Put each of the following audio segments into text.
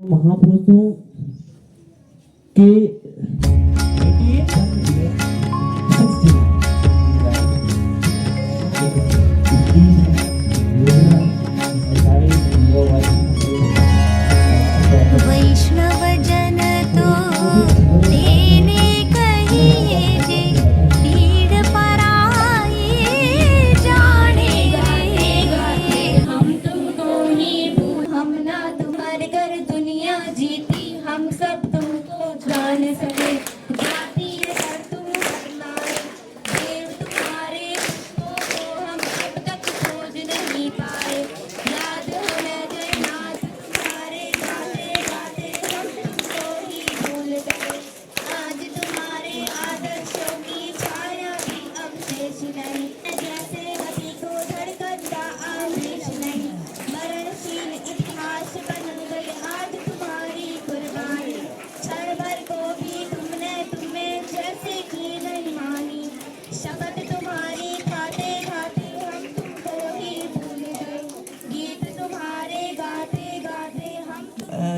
महापुरुषों के वैष्णव जन तो तेने कहिए जे पीड़ पराई जाने गाते हम तुमको ही हम ना तुम्हारे घर दुनिया जीती हम सब तुमको जान सके जाती है पर तुम करनाए देव तुम्हारे को हम अब तक खोज नहीं पाए याद हमें जयनाथ तुम्हारे गाते गाते हम तुमको ही भूल गए आज तुम्हारे आदर्शों की छाया भी अब शेष नहीं जैसे गति को धड़कता आवेश नहीं मरणशील इतिहास बन गई आज तुम्हारी कुर्बानी क्षण भर को भी तुमने तुम्हें जैसे की नहीं मानी शपथ तुम्हारी खाते खाते हम तुमको ही भूल गए गीत तुम्हारे गाते गाते हम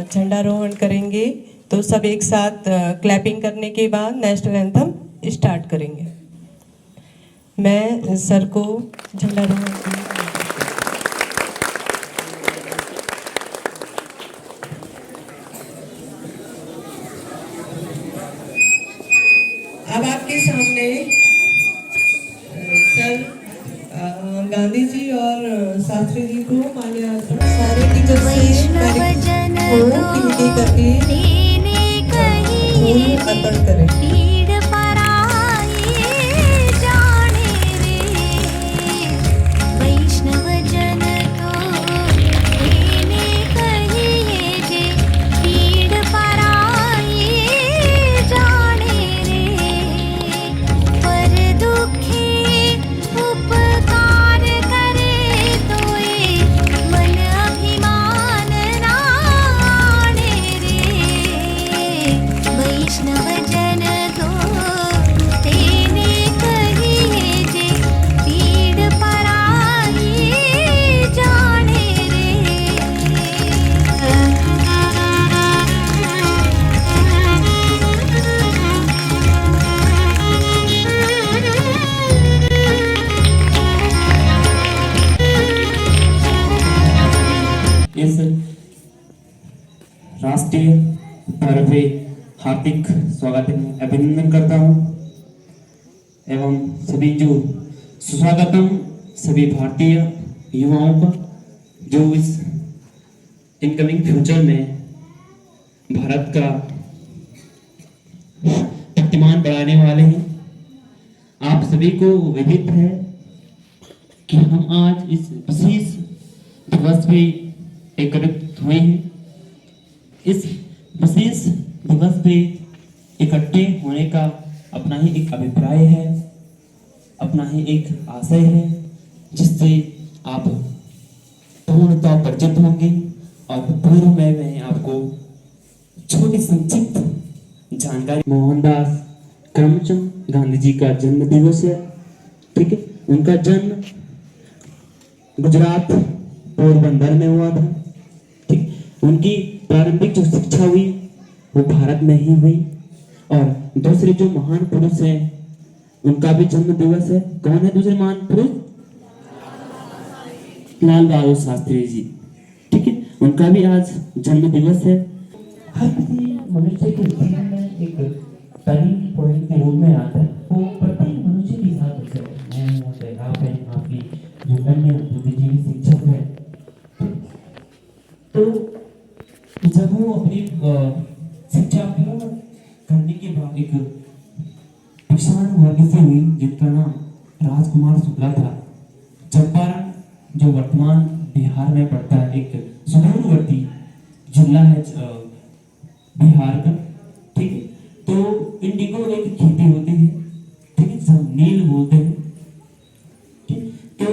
झंडारोहण करेंगे तो सब एक साथ क्लैपिंग करने के बाद नेशनल एंथम स्टार्ट करेंगे। मैं सर को झंडारोहण अब आपके सामने सर गांधी जी और शास्त्री जी को माल्यार्पण सारे टीचर वैष्णव जन तो करके तेने कहिए फूल अर्पण करें। पीड़ पराई जाने रे वैष्णव जन तो तेने कहिए जे पीड़ पराई जाने रे पर दुखी उपकार करे तोए मन अभिमान नाणे रे वैष्णव जन तो तेने कहिए जे पीड़ पराई जाने इस राष्ट्रीय पर्व पे हार्दिक स्वागत अभिनंदन करता हूं एवं सभी जो सुस्वागतम सभी भारतीय युवाओं का जो इस इनकमिंग फ्यूचर में भारत का कीर्तिमान बढ़ाने वाले हैं। आप सभी को विदित है कि हम आज इस विशेष दिवस पे एकत्रित हुए हैं। इस विशेष दिवस पे इकट्ठे होने का अपना ही एक अभिप्राय है, अपना ही एक आशय है जिससे आप पूर्णतः परिचित होंगे। और पूर्व में मैं आपको छोटी संक्षिप्त जानकारी मोहनदास करमचंद गांधी जी का जन्म दिवस है। ठीक है, उनका जन्म गुजरात पोरबंदर में हुआ था। ठीक, उनकी प्रारंभिक जो शिक्षा हुई वो भारत में ही हुई। और दूसरे जो महान पुरुष हैं उनका भी जन्म दिवस है। कौन है दूसरे महान पुरुष? लाल बहादुर शास्त्री जी। ठीक है, उनका भी आज जन्म दिवस है। हर किसी मनुष्य के जीवन में एक टर्निंग पॉइंट के रूप में आता है। वो प्रत्येक मनुष्य के साथ होता है। मैं होता है, आप हैं, आपकी जो अन्य बुद्धिजीवी शिक्षक है। तो जब वो अपनी शिक्षा पूर्ण करने के बाद एक किसान वर्ग से हुई जिनका नाम राजकुमार शुक्ला था। चंपारण जो वर्तमान बिहार में पड़ता है, एक सुदूरवर्ती जिला है बिहार का। ठीक है, तो इंडिगो एक खेती होती है। ठीक है, सब नील बोलते हैं। ठीक, तो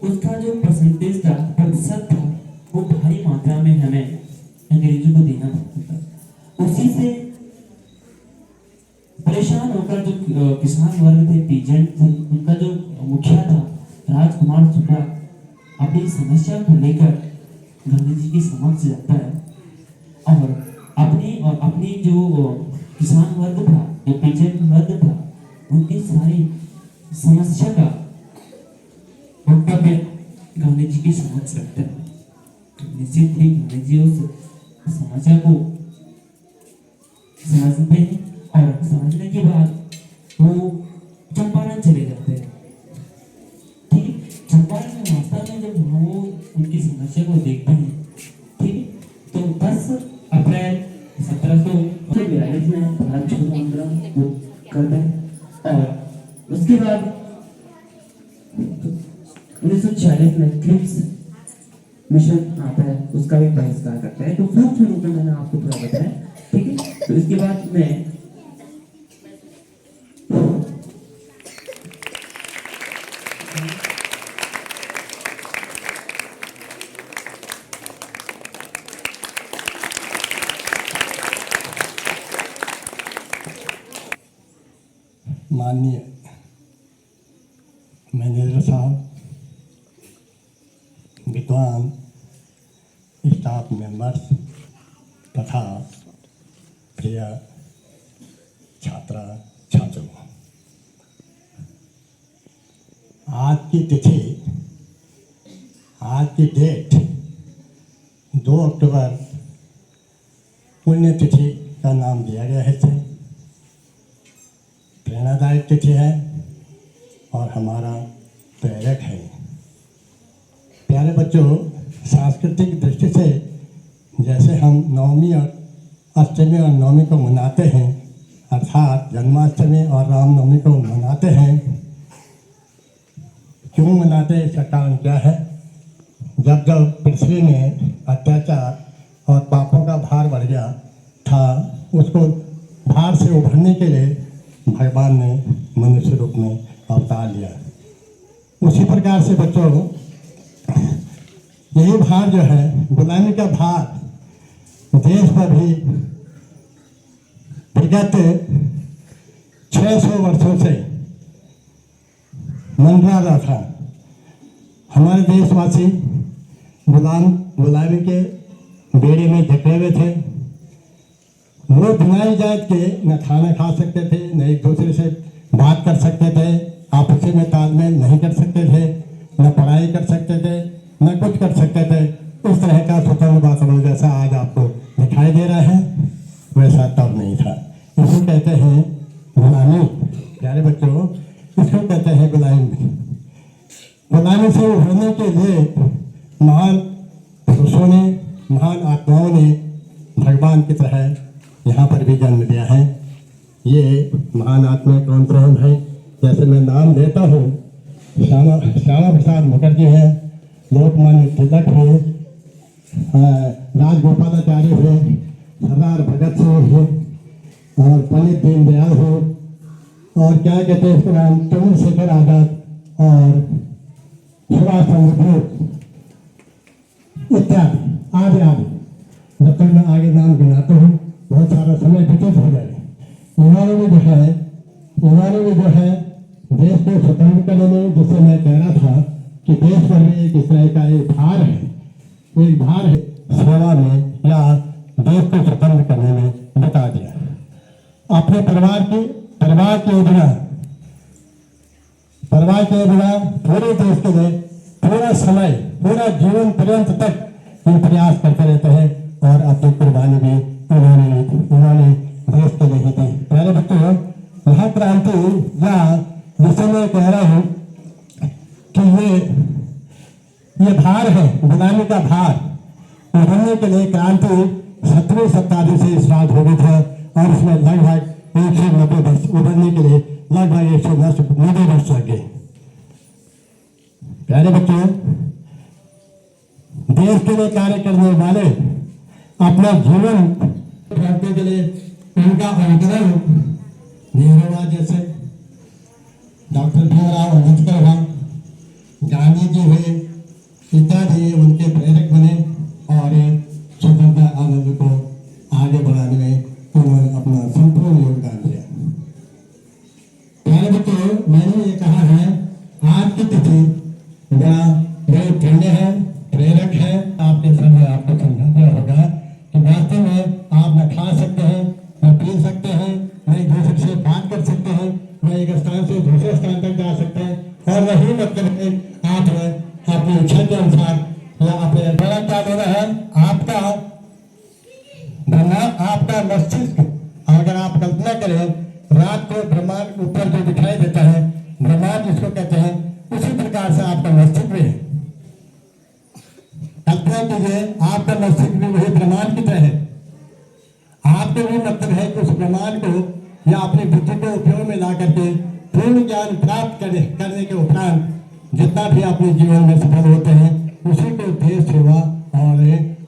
उसका जो परसेंटेज था, प्रतिशत था, वो भारी मात्रा में हमें अंग्रेजों को देना पड़ता था। उसी से परेशान होकर जो किसान वर्ग थे, पीजेंट थे, उनका जो मुखिया था राजकुमार शुक्ला अपनी समस्या को लेकर गांधी जी के समक्ष जाता है और अपने जो किसान वर्ग था, जो पेजेंट वर्ग था, उनकी सारी समस्या का वक्तव्य गांधी जी के समक्ष रखते हैं। निश्चित ही गांधी जी उस समस्या को समझते हैं और समझने के बाद वो चंपारण चले जाते हैं। ठीक है, चंपारण में वास्तव में जब वो उनकी समस्या को देखते हैं, ठीक है, तो 10 अप्रैल 1742 में भारत छोड़ो आंदोलन वो करते हैं और उसके बाद 1946 में क्रिप्स मिशन आता है, उसका भी बहिष्कार करता है। तो सूक्ष्म रूप में मैंने आपको पूरा बताया, ठीक है। तो इसके बाद मैं माननीय मैनेजर साहब, विद्वान स्टाफ मेंबर्स तथा प्रिय छात्रा छात्रों, आज की तिथि, आज की डेट 2 अक्टूबर पुण्यतिथि का नाम दिया गया है। इसे प्रेरणादायक तिथि है और हमारा प्रेरक है। प्यारे बच्चों, सांस्कृतिक दृष्टि से जैसे हम नवमी और अष्टमी और नवमी को मनाते हैं, अर्थात जन्माष्टमी और रामनवमी को मनाते हैं, क्यों मनाते हैं, इसका कारण क्या है? जब पृथ्वी में अत्याचार और पापों का भार बढ़ गया था, उसको भार से उभरने के लिए भगवान ने मनुष्य रूप में अवतार लिया। उसी प्रकार से बच्चों, यही भार जो है, गुलामी का भार देश पर भी विगत 600 वर्षों से मंडरा रहा था। हमारे देशवासी गुलामी के बेड़े में जकड़े हुए थे। वो बिनाई जात के न खाना खा सकते थे, न एक दूसरे से बात कर सकते थे, आपस में तालमेल नहीं कर सकते थे, न पढ़ाई कर सकते थे, न कुछ कर सकते थे। उस तरह का स्वतंत्र वातावरण जैसा आज आपको दिखाई दे रहा है, वैसा तब नहीं था। इसको कहते हैं गुलामी। प्यारे बच्चों, इसको कहते हैं गुलामी। गुलामी से उभरने के लिए महान पुरुषों ने, महान आत्माओं ने भगवान की तरह यहाँ पर भी जन्म लिया है। ये महान आत्मा कौन कौन है? जैसे मैं नाम देता हूँ, श्यामा प्रसाद मुखर्जी है, लोकमान्य तिलक है, राजगोपालाचार्य है, सरदार भगत सिंह है, और पंडित दीनदयाल हो, और क्या कहते हैं इसका नाम, चंद्रशेखर आजाद और सुभाष चंद्र बोस इत्यादि, आदि आदि। जब तक मैं आगे नाम गिनाता हूँ बहुत सारा समय व्यतीत हो जाएगा। इन्होंने भी जो है देश को स्वतंत्र करने में, जिससे मैं कह रहा था कि देश पर भी एक इस तरह का एक भार है सेवा में या देश को स्वतंत्र करने में बता दिया। अपने परिवार के बिना पूरे देश के लिए पूरा समय, पूरा जीवन पर्यंत तक ये प्रयास करते रहते हैं और अपनी कुर्बानी भी उन्होंने देश के लिए ही दी। प्यारे बच्चों, महाक्रांति या जिसे मैं कह रहा हूँ कि ये भार है, गुलामी का भार उभरने के लिए क्रांति 17वीं शताब्दी से स्टार्ट हो गई था और इसमें लगभग 190 वर्ष उभरने के लिए लगभग 190 वर्ष लग गए। प्यारे बच्चों, देश के लिए कार्य करने वाले अपना जीवन रखने के लिए उनका अवतरण नेहरू जैसे, डॉक्टर भीमराव अम्बेडकर हुआ, गांधी जी हुए इत्यादि उनके प्रेरक बने और स्वतंत्रता आंदोलन को आगे बढ़ाने में उन्होंने अपना संपूर्ण योगदान दिया। प्यारे बच्चों, मैंने ये कहा है आज की तिथि बहुत पुण्य है, प्रेरक है। आपके समय आपको समझा दिया होगा कि वास्तव में आपका मस्तिष्क, अगर आप कल्पना करें रात को ब्रह्मांड ऊपर जो दिखाई देता है, ब्रह्मांड जिसको कहते हैं, उसी प्रकार से आपका मस्तिष्क भी है। कल्पना कीजिए आपका मस्तिष्क भी वही ब्रह्मांड की तरह है। आपको भी मतलब है कि उस ब्रह्मांड को या अपनी बुद्धि को उपयोग में ला करके पूर्ण ज्ञान प्राप्त करने के उपरांत जितना भी अपने जीवन में सफल होते हैं, उसी को देश सेवा और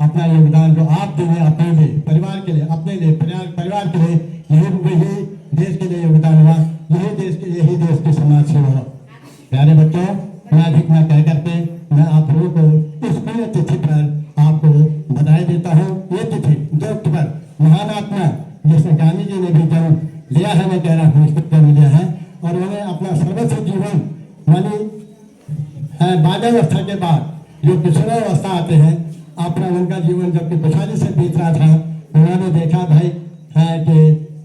अपना योगदान जो आप देंगे अपने लिए, परिवार के लिए, अपने लिए, परिवार के लिए, यही देश के लिए योगदान हुआ, यही देश की समाज सेवा हुआ। प्यारे बच्चों, मैं अधिक न कह करके मैं आप लोगों को इस पुण्य तिथि पर आपको बधाई देता हूँ। ये तिथि 2 अक्टूबर महान आत्मा जिसने गांधी जी ने भी जन्म लिया है, मैं कह रहा हूँ निश्चित जन्म लिया है, और उन्होंने अपना सर्वस्व जीवन मानी बाल्यावस्था के बाद जो किशोरावस्था आते हैं, अपना उनका जीवन जबकि खुशहाली से बीत रहा था, उन्होंने देखा भाई है कि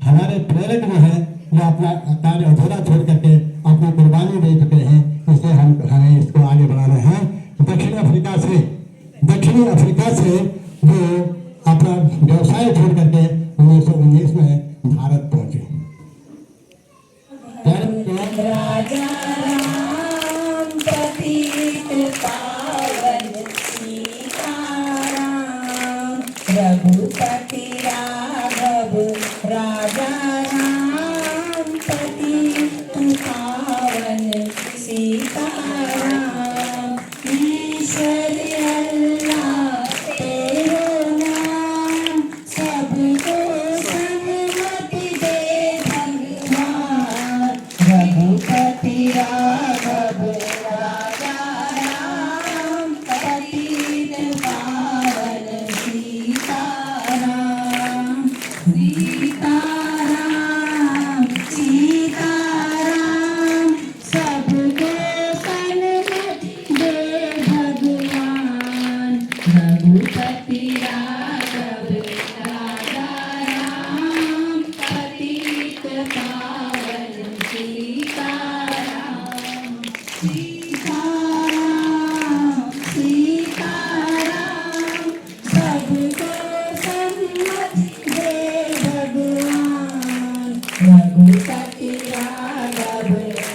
हमारे प्रेरक जो है वो अपना कार्य अधूरा छोड़ करके अपनी कुर्बानी दे चुके हैं, इसलिए हमें इसको आगे बढ़ाना है। दक्षिणी अफ्रीका से वो अपना व्यवसाय छोड़ करके 1919 में भारत पहुंचे। राजा राम पतित पावन सीताराम, रघुपति राघव राजा राम पतित पावन सीताराम। ईश्वर अल्लाह तेरो नाम, सबको सन्मति दे भगवान। रघुपति राघव राजा राम पतित पावन सीताराम। सीताराम सीताराम, सबको सन्मति दे भगवान। रघुपति राघव राजा राम पतित पावन सीताराम। सीताराम सीताराम, सबको सन्मति दे भगवान। रघुपति राघव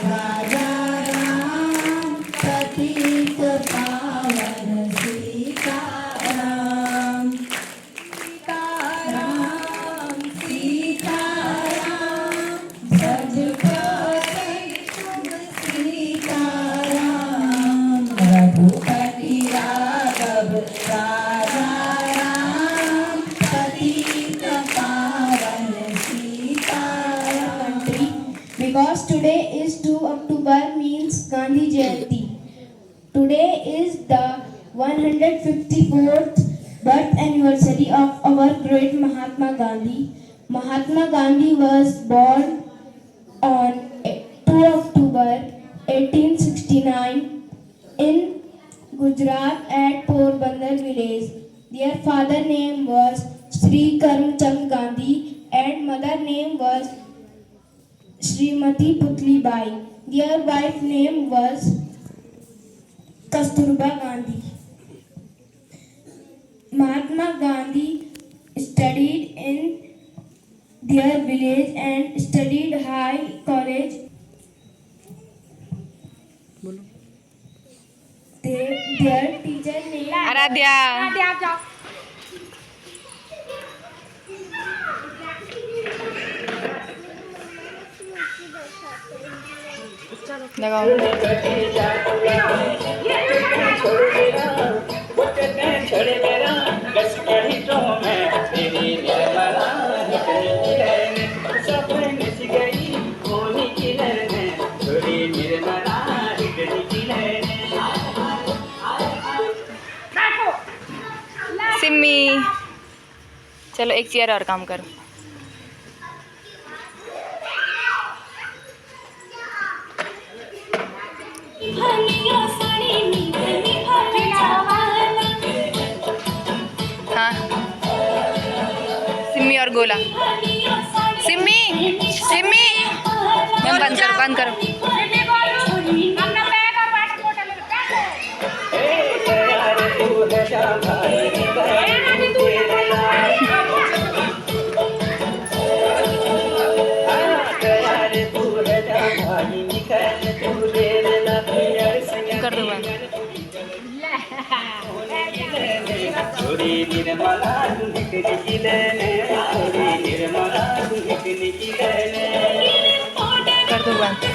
राजा राम पतित पावन सीताराम। सीताराम सीताराम, सबको सीताराम। रघुपति राघव राजा राम पतित पावन Sitaram. Because today is 2 October means Gandhi Jayanti. Today is the 154th birth anniversary of our great Mahatma Gandhi. Mahatma Gandhi was born on 2 October 1869 in Gujarat at Porbandar village. Their father name was Sri Karamchand Gandhi and mother name was Srimati Putli Bai. Their wife name was Kasturba Gandhi. Mahatma Gandhi studied in their village and studied high college. Their teacher name Aaradhya लगाओ। सिम्मी चलो एक chair और काम करो। हाँ सिम्मी और गोला। सिम्मी सिम्मी बंद करो बंद करो। निर्मला दुहिक निखिलने थोड़ी निर्मला दुहिक निखिलने कर दो बात